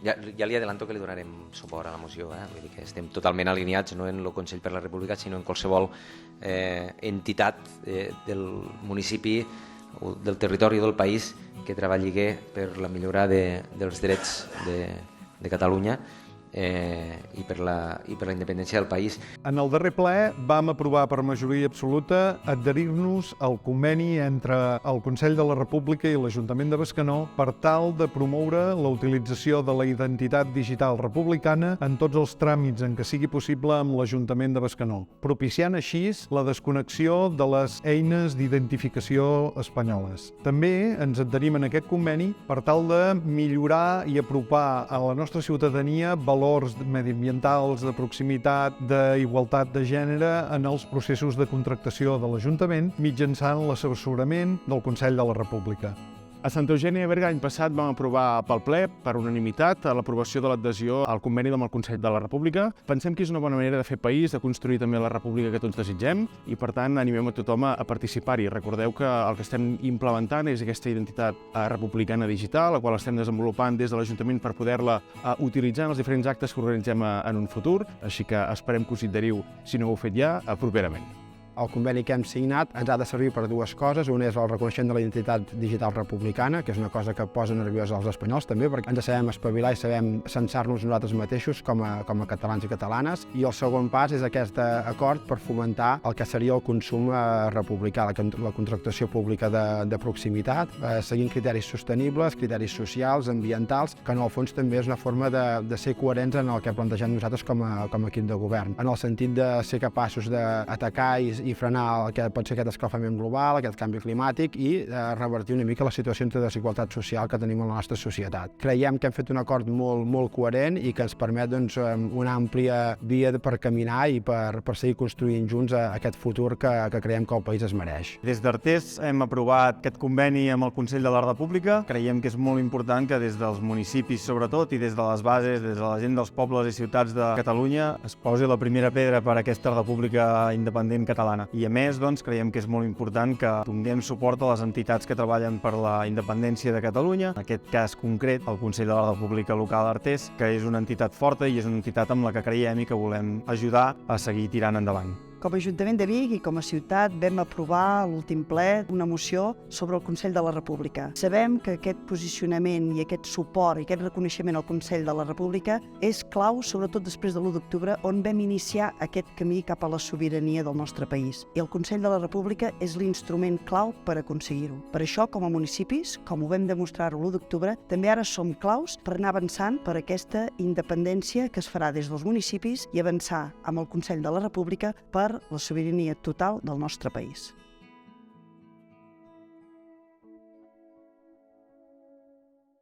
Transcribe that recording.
Ja li adelanto que li donarem suport a la moció, vull dir que estem totalment alineats no en el Consell per la República, sinó en qualsevol entitat del municipi o del territori del país que treballi per la millora dels drets de Catalunya i per la independència del país. En el darrer ple vam aprovar per majoria absoluta adherir-nos al conveni entre el Consell de la República i l'Ajuntament de Bescanó per tal de promoure la utilització de la identitat digital republicana en tots els tràmits en què sigui possible amb l'Ajuntament de Bescanó, propiciant així la desconnexió de les eines d'identificació espanyoles. També ens adherim en aquest conveni per tal de millorar i apropar a la nostra ciutadania valors mediambientals, de proximitat, d'igualtat de gènere en els processos de contractació de l'Ajuntament mitjançant l'assessorament del Consell de la República. A Santa Eugènia de Berga l'any passat vam aprovar pel ple, per unanimitat, l'aprovació de l'adhesió al conveni amb el Consell de la República. Pensem que és una bona manera de fer país, de construir també la república que tots desitgem i, per tant, animem a tothom a participar-hi. Recordeu que el que estem implementant és aquesta identitat republicana digital, la qual estem desenvolupant des de l'Ajuntament per poder-la utilitzar en els diferents actes que organitzem en un futur, així que esperem que us hi adheriu, si no ho heu fet ja, properament. El conveni que hem signat ens ha de servir per dues coses. Una és el reconeixement de la identitat digital republicana, que és una cosa que posa nerviosa als espanyols també, perquè ens sabem espavilar i sabem censar-nos nosaltres mateixos com a catalans i catalanes. I el segon pas és aquest acord per fomentar el que seria el consum republicà, la contractació pública de proximitat, seguint criteris sostenibles, criteris socials, ambientals, que en el fons també és una forma de ser coherents en el que plantegem nosaltres com a equip de govern, en el sentit de ser capaços d'atacar i frenar el que pot ser aquest escalfament global, aquest canvi climàtic i revertir una mica les situacions de desigualtat social que tenim a la nostra societat. Creiem que hem fet un acord molt coherent i que ens permet una àmplia via per caminar i per seguir construint junts aquest futur que creiem que el país es mereix. Des d'Artés hem aprovat aquest conveni amb el Consell de la República. Creiem que és molt important que des dels municipis, sobretot, i des de les bases, des de la gent dels pobles i ciutats de Catalunya, es posi la primera pedra per a aquesta república independent catalana. I a més, creiem que és molt important que donem suport a les entitats que treballen per la independència de Catalunya, en aquest cas concret el Consell de la República Local Artés, que és una entitat forta i és una entitat amb la que creiem i que volem ajudar a seguir tirant endavant. Com a Ajuntament de Vic i com a ciutat vam aprovar a l'últim ple una moció sobre el Consell de la República. Sabem que aquest posicionament i aquest suport i aquest reconeixement al Consell de la República és clau, sobretot després de l'1 d'octubre, on vam iniciar aquest camí cap a la sobirania del nostre país. I el Consell de la República és l'instrument clau per aconseguir-ho. Per això, com a municipis, com ho vam demostrar l'1 d'octubre, també ara som claus per anar avançant per aquesta independència que es farà des dels municipis i avançar amb el Consell de la República per la sobirania total del nostre país.